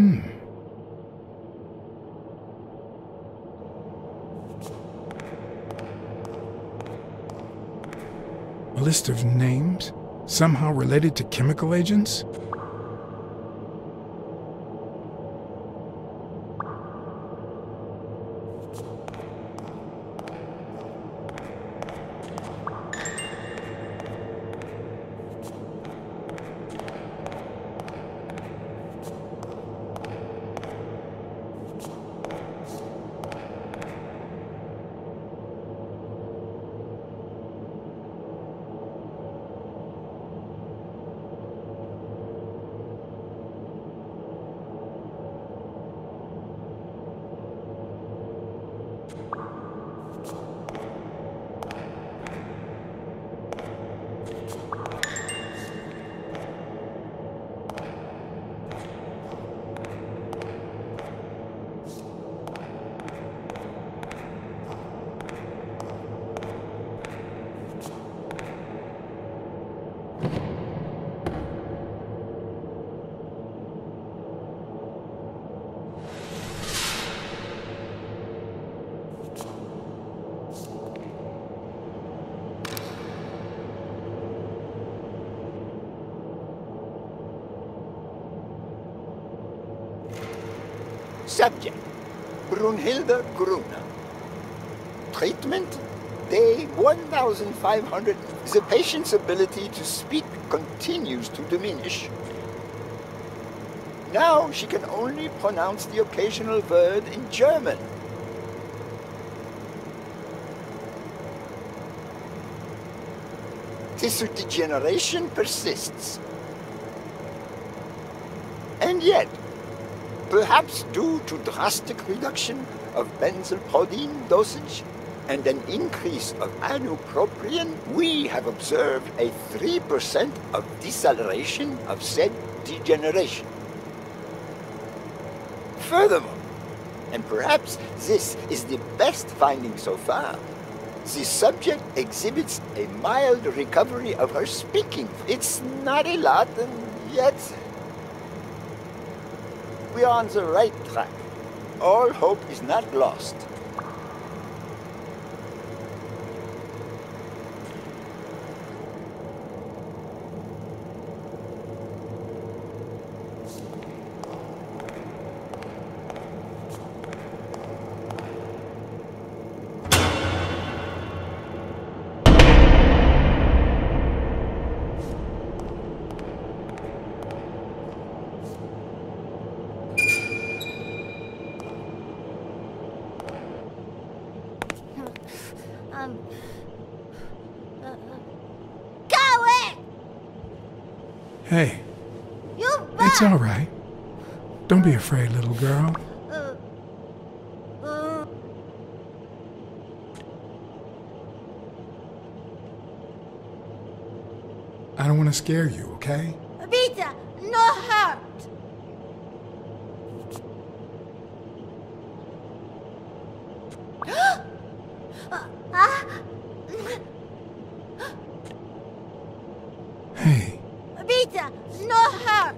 A list of names? Somehow related to chemical agents? Subject, Brunhilde Gruner. Treatment, day 1500. The patient's ability to speak continues to diminish. Now she can only pronounce the occasional word in German. Tissue degeneration persists. And yet, perhaps due to drastic reduction of benzylprodine dosage and an increase of ibupropion, we have observed a 3% of deceleration of said degeneration. Furthermore, and perhaps this is the best finding so far, the subject exhibits a mild recovery of her speaking. It's not a lot, and yet we are on the right track. All hope is not lost. Hey, it's all right. Don't be afraid, little girl. I don't want to scare you, okay? Vita, no hurt. Hey. Vita, no hurt.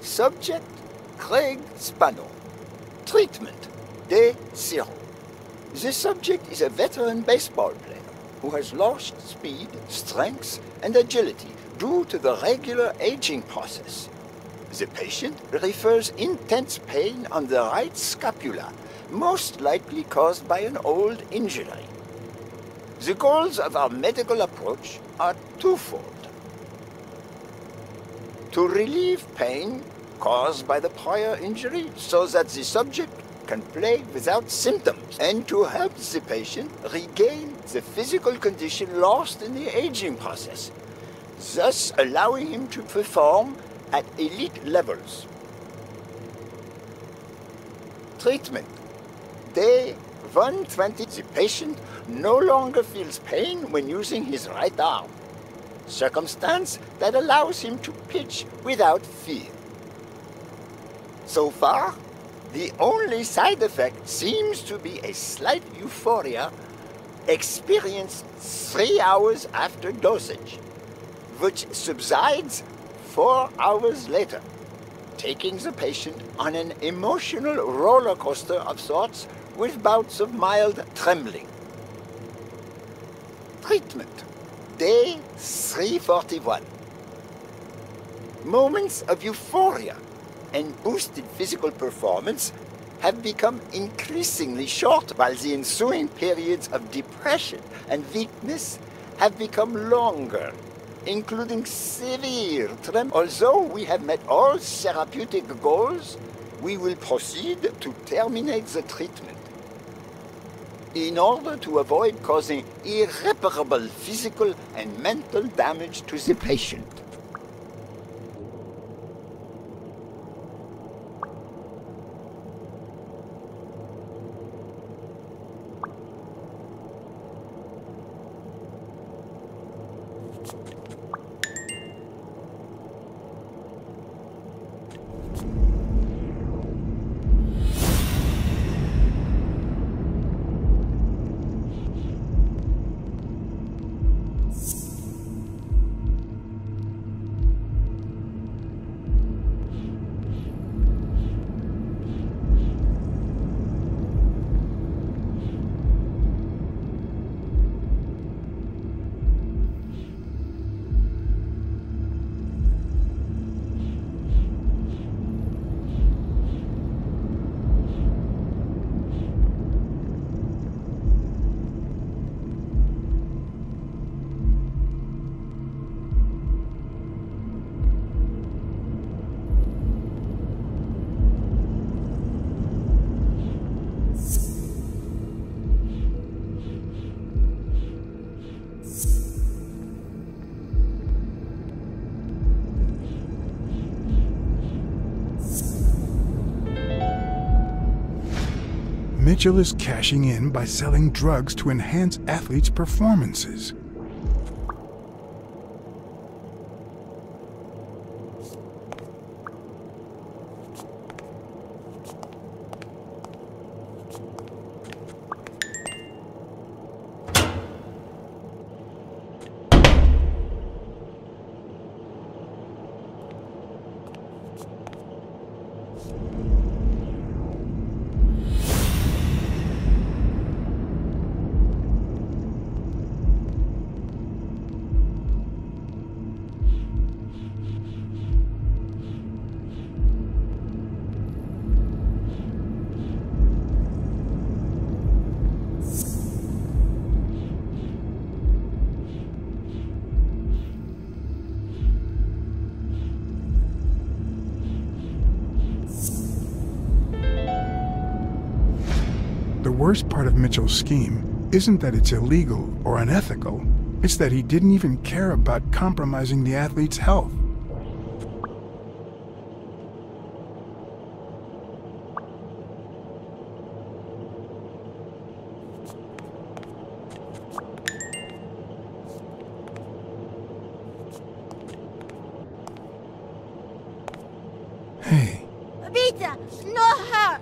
Subject, Craig Spano. Treatment, Day 0. The subject is a veteran baseball player who has lost speed, strength, and agility due to the regular aging process. The patient refers intense pain on the right scapula, most likely caused by an old injury. The goals of our medical approach are twofold. To relieve pain caused by the prior injury so that the subject can play without symptoms, and to help the patient regain the physical condition lost in the aging process, thus allowing him to perform at elite levels. Treatment. Day 120. The patient no longer feels pain when using his right arm, circumstance that allows him to pitch without fear. So far, the only side effect seems to be a slight euphoria experienced 3 hours after dosage, which subsides 4 hours later, taking the patient on an emotional roller coaster of sorts with bouts of mild trembling. Treatment. Day 341. Moments of euphoria and boosted physical performance have become increasingly short, while the ensuing periods of depression and weakness have become longer, including severe tremor. Although we have met all therapeutic goals, we will proceed to terminate the treatment in order to avoid causing irreparable physical and mental damage to the patient. Mitchell is cashing in by selling drugs to enhance athletes' performances. The worst part of Mitchell's scheme isn't that it's illegal or unethical, it's that he didn't even care about compromising the athlete's health. Hey. Vita, no hurt.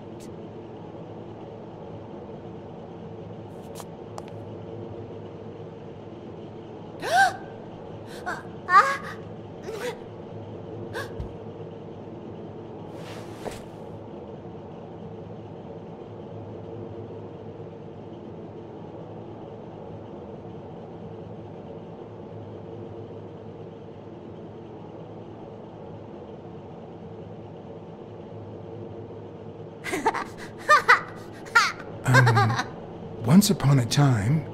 Once upon a time...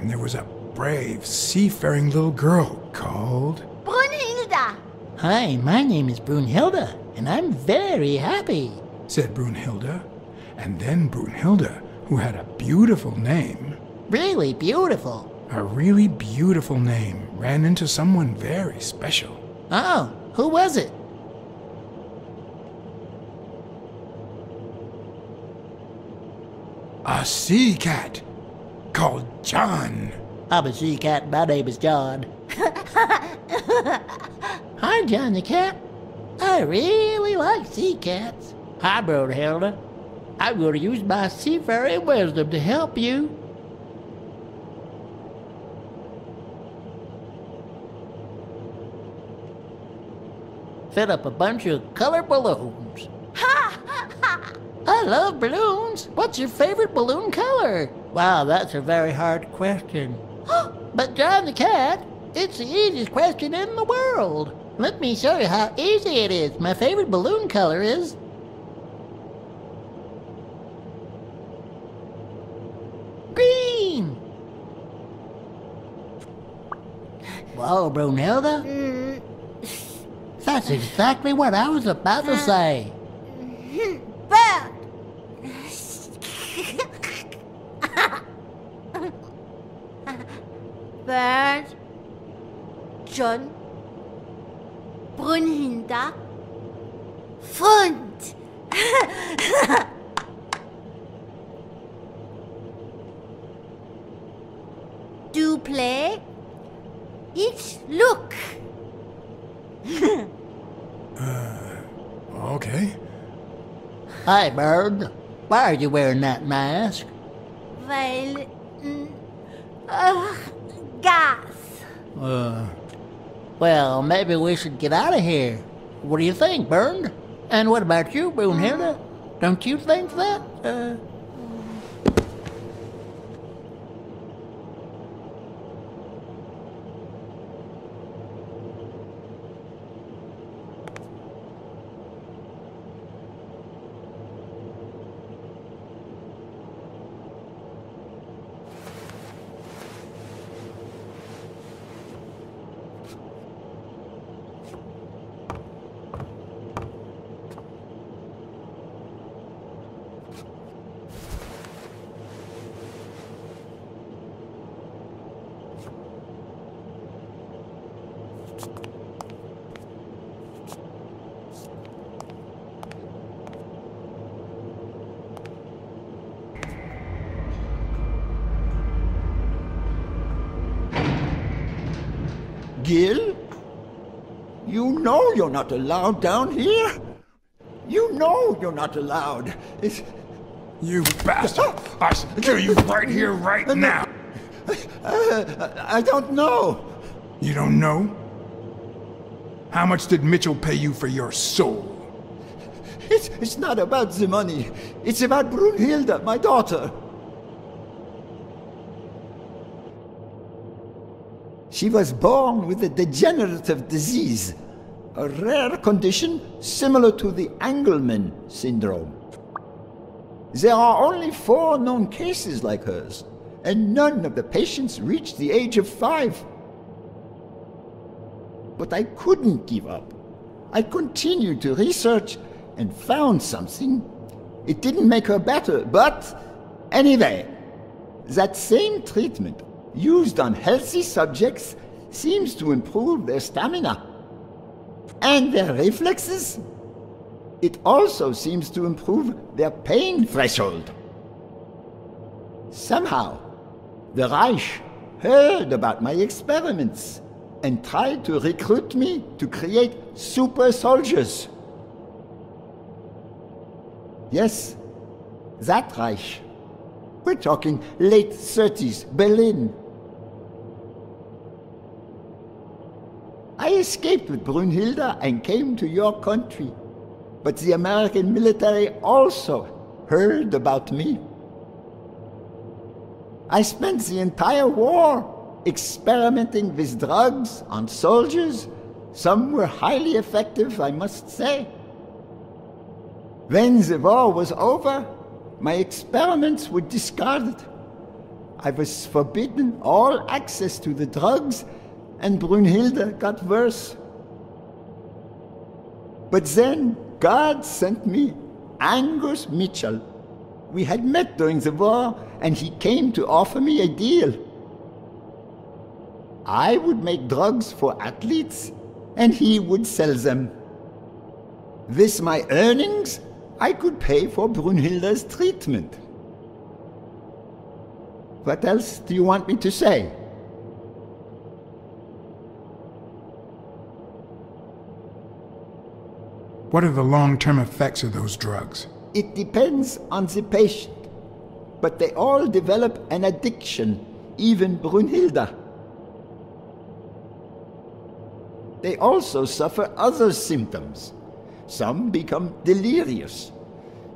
there was a brave, seafaring little girl called... Brunhilde! Hi, my name is Brunhilde, and I'm very happy, said Brunhilde. And then Brunhilde, who had a beautiful name... Really beautiful. A really beautiful name, ran into someone very special. Oh, who was it? A sea cat called John. I'm a sea cat, my name is John. Hi, John the cat. I really like sea cats. Hi, Brunhilde. I'm going to use my seafaring wisdom to help you. Fill up a bunch of colored balloons. I love balloons. What's your favorite balloon color? Wow, that's a very hard question. But John the cat, it's the easiest question in the world. Let me show you how easy it is. My favorite balloon color is... green. Whoa, Brunhilde. That's exactly what I was about to say. Bird! Bird, John, Brunhilde, Freund. Do play, each look. Okay. Hi, Bird. Why are you wearing that mask? Weil, gas. Well, maybe we should get out of here. What do you think, Bird? And what about you, Brunhilde? Don't you think that? Gil? You know you're not allowed down here. You know you're not allowed. You bastard! I should kill you right here, right now! I don't know. You don't know? How much did Mitchell pay you for your soul? It's not about the money. It's about Brunhilde, my daughter. She was born with a degenerative disease, a rare condition similar to the Angelman syndrome. There are only 4 known cases like hers, and none of the patients reached the age of 5. But I couldn't give up. I continued to research and found something. It didn't make her better, but anyway, that same treatment used on healthy subjects seems to improve their stamina and their reflexes. It also seems to improve their pain threshold. Somehow, the Reich heard about my experiments and tried to recruit me to create super soldiers. Yes, that Reich. We're talking late 30s, Berlin. I escaped with Brunhilde and came to your country. But the American military also heard about me. I spent the entire war experimenting with drugs on soldiers Some were highly effective, I must say. When the war was over, my experiments were discarded. I was forbidden all access to the drugs, and Brunhilde got worse. But then God sent me Angus Mitchell. We had met during the war, and he came to offer me a deal. I would make drugs for athletes, and he would sell them. With my earnings, I could pay for Brunhilde's treatment. What else do you want me to say? What are the long-term effects of those drugs? It depends on the patient, but they all develop an addiction, even Brunhilde. They also suffer other symptoms. Some become delirious.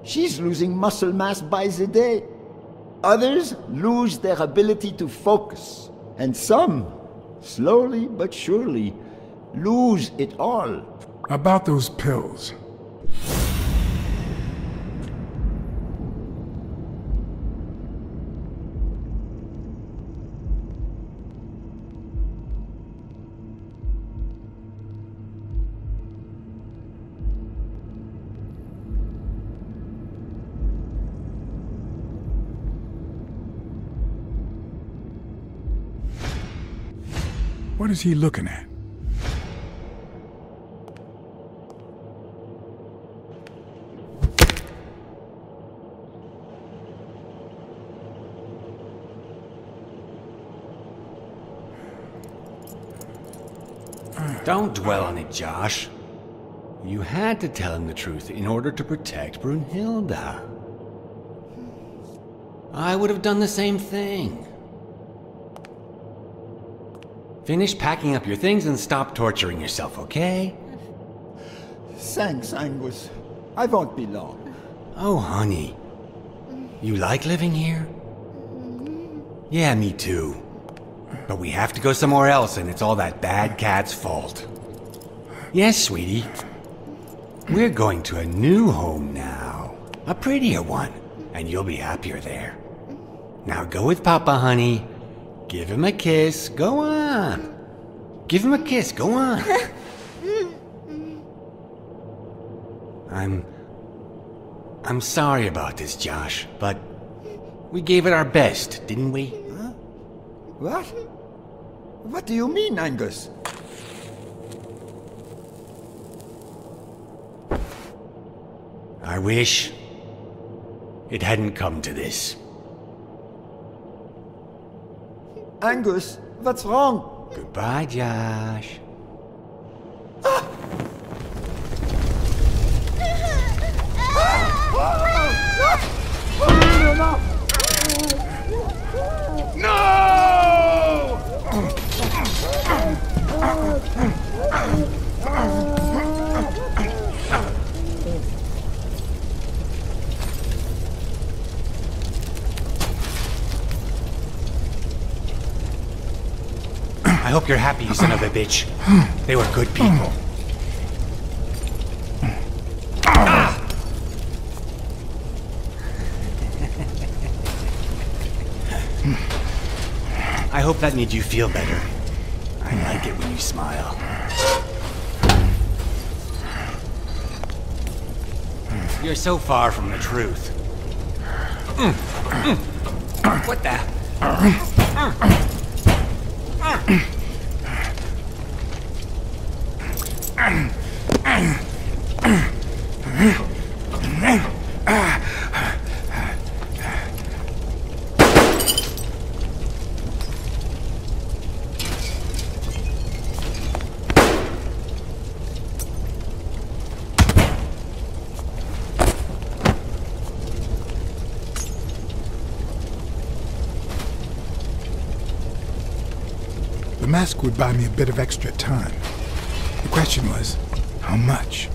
She's losing muscle mass by the day. Others lose their ability to focus. And some, slowly but surely, lose it all. About those pills. What is he looking at? Don't dwell on it, Josh. You had to tell him the truth in order to protect Brunhilde. I would have done the same thing. Finish packing up your things and stop torturing yourself, okay? Thanks, Angus. I won't be long. Oh, honey. You like living here? Yeah, me too. But we have to go somewhere else, and it's all that bad cat's fault. Yes, sweetie. We're going to a new home now. A prettier one, and you'll be happier there. Now go with Papa, honey. Give him a kiss. Go on. Give him a kiss. Go on. I'm sorry about this, Josh, but we gave it our best, didn't we? Huh? What? What do you mean, Angus? I wish it hadn't come to this. Angus, what's wrong? Goodbye, Josh. I hope you're happy, you son of a bitch. They were good people. I hope that made you feel better. I like it when you smile. You're so far from the truth. What the? The mask would buy me a bit of extra time. The question was, how much?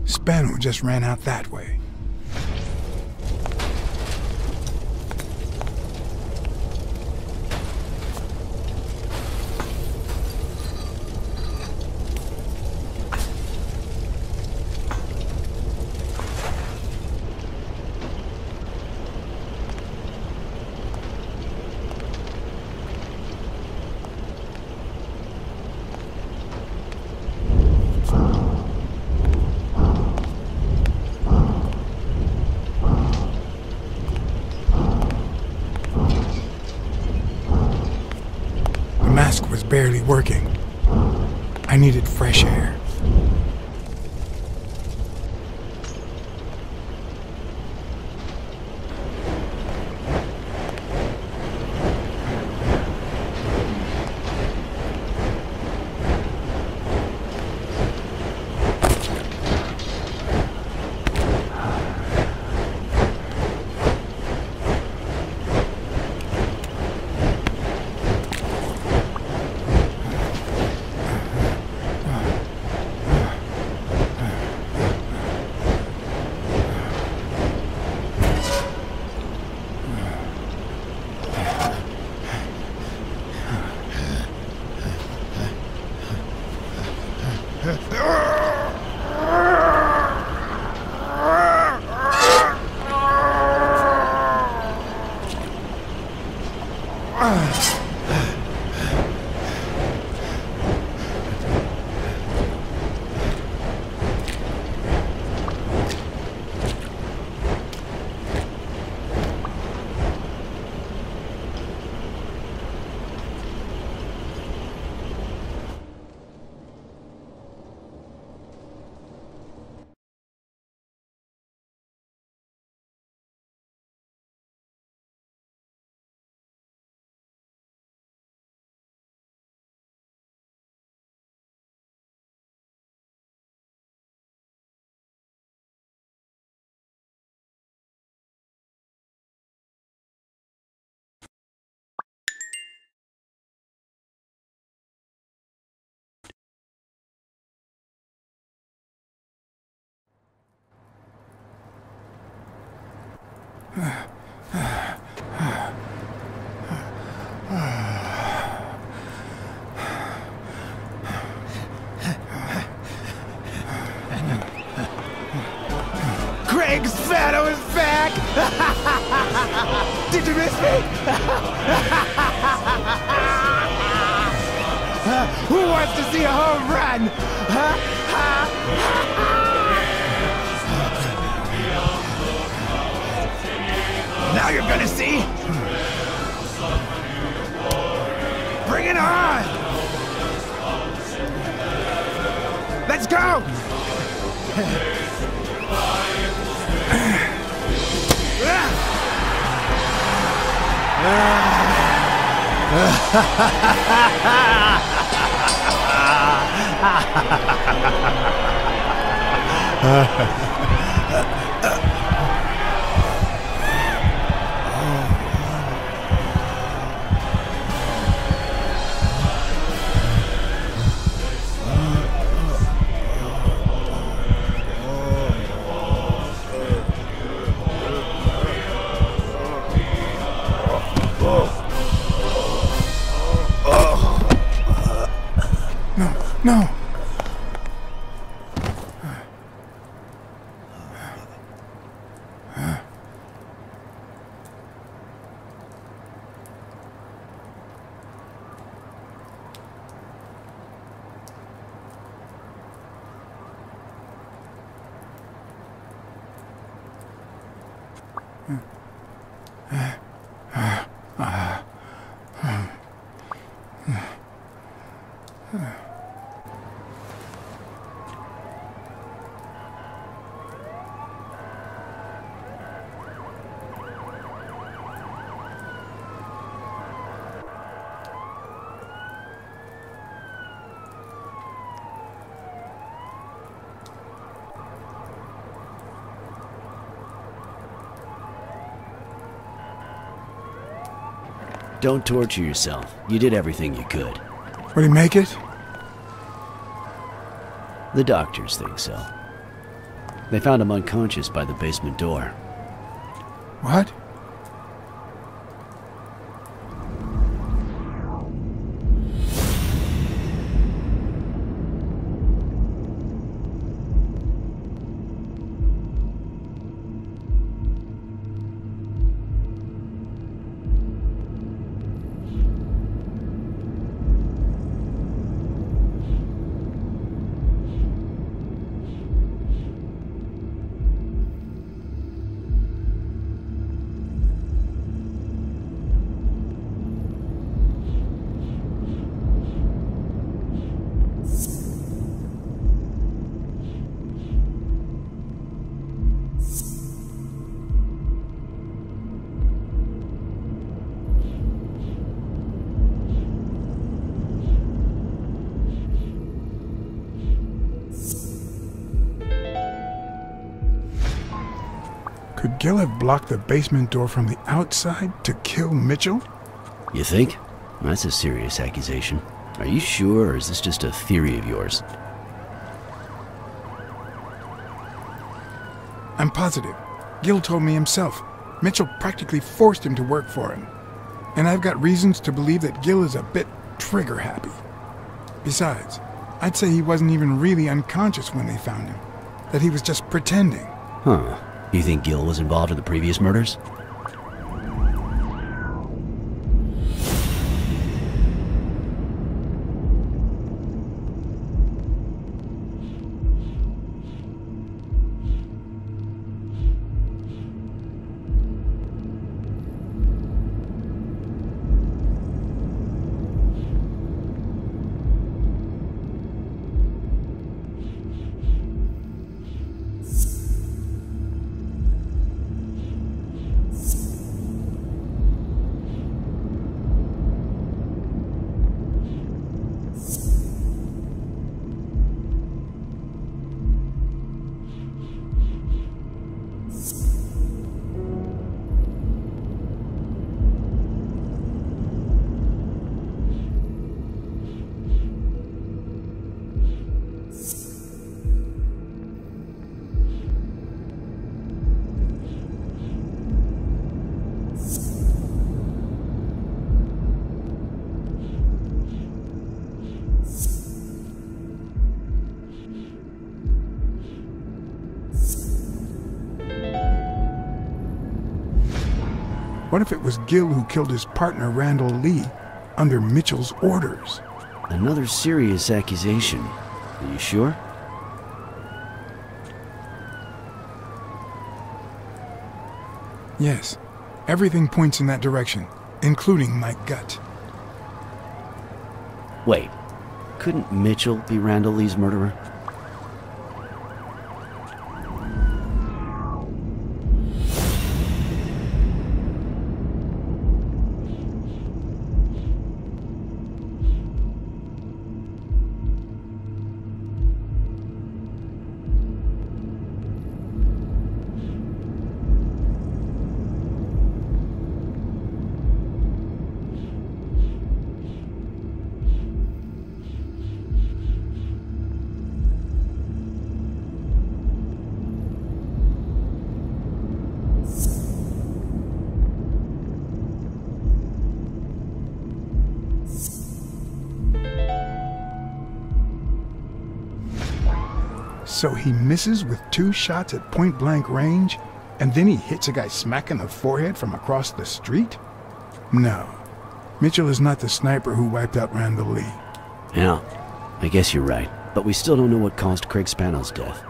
Spano just ran out that way. Barely working. I needed fresh air. Craig Spano is back! Did you miss me? Who wants to see a home run? Now you're gonna see! Bring it on! Let's go! No. Don't torture yourself. You did everything you could. Will he make it? The doctors think so. They found him unconscious by the basement door. What? Could Gil have blocked the basement door from the outside to kill Mitchell? You think? That's a serious accusation. Are you sure, or is this just a theory of yours? I'm positive. Gil told me himself. Mitchell practically forced him to work for him. And I've got reasons to believe that Gil is a bit trigger-happy. Besides, I'd say he wasn't even really unconscious when they found him. That he was just pretending. Huh. You think Gil was involved in the previous murders? What if it was Gil who killed his partner Randall Lee under Mitchell's orders? Another serious accusation. Are you sure? Yes. Everything points in that direction, including my gut. Wait. Couldn't Mitchell be Randall Lee's murderer? So he misses with 2 shots at point-blank range, and then he hits a guy smack in the forehead from across the street? No. Mitchell is not the sniper who wiped out Randall Lee. Yeah, I guess you're right. But we still don't know what caused Craig Spano's death.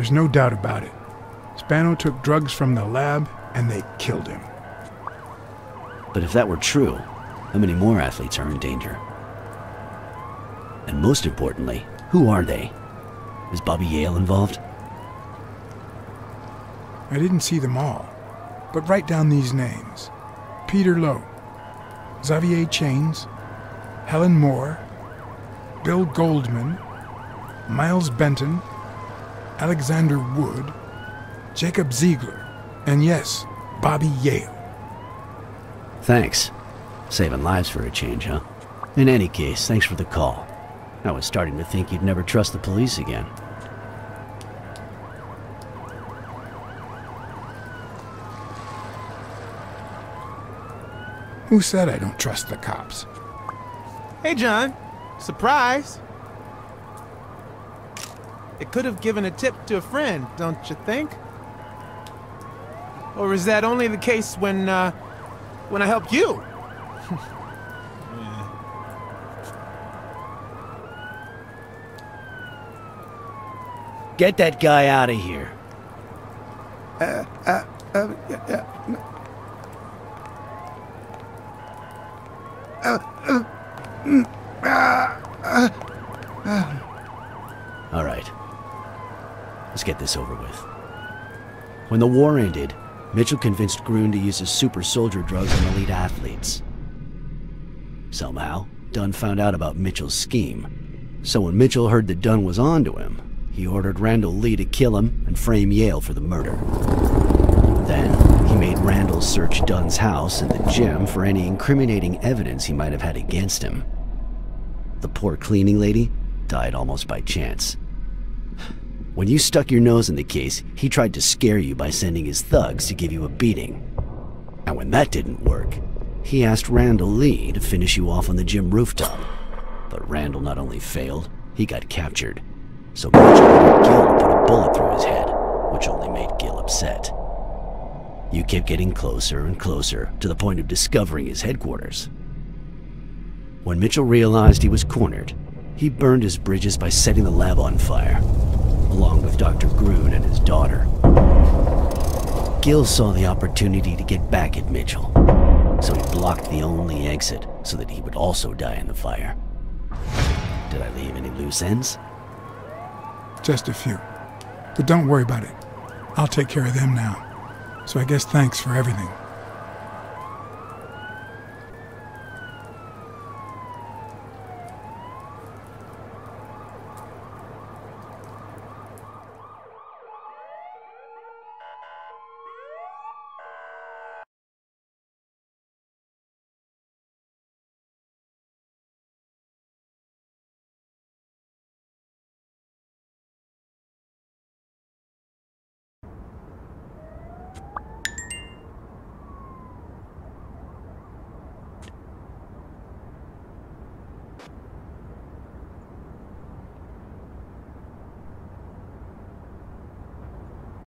There's no doubt about it. Spano took drugs from the lab, and they killed him. But if that were true, how many more athletes are in danger? And most importantly, who are they? Is Bobby Yale involved? I didn't see them all, but write down these names. Peter Lowe, Xavier Chains, Helen Moore, Bill Goldman, Miles Benton, Alexander Wood, Jacob Ziegler, and yes, Bobby Yale. Thanks. Saving lives for a change, huh? In any case, thanks for the call. I was starting to think you'd never trust the police again. Who said I don't trust the cops? Hey, John. Surprise. It could have given a tip to a friend, don't you think? Or is that only the case when I helped you? Get that guy out of here. All right. Let's get this over with. When the war ended, Mitchell convinced Grun to use his super soldier drugs on elite athletes. Somehow, Dunn found out about Mitchell's scheme. So when Mitchell heard that Dunn was onto him, he ordered Randall Lee to kill him and frame Yale for the murder. Then, he made Randall search Dunn's house and the gym for any incriminating evidence he might have had against him. The poor cleaning lady died almost by chance. When you stuck your nose in the case, he tried to scare you by sending his thugs to give you a beating. And when that didn't work, he asked Randall Lee to finish you off on the gym rooftop. But Randall not only failed, he got captured. So Mitchell ordered Gil to put a bullet through his head, which only made Gil upset. You kept getting closer and closer to the point of discovering his headquarters. When Mitchell realized he was cornered, he burned his bridges by setting the lab on fire, along with Dr. Grun and his daughter. Gil saw the opportunity to get back at Mitchell, so he blocked the only exit so that he would also die in the fire. Did I leave any loose ends? Just a few. But don't worry about it. I'll take care of them now. So I guess thanks for everything.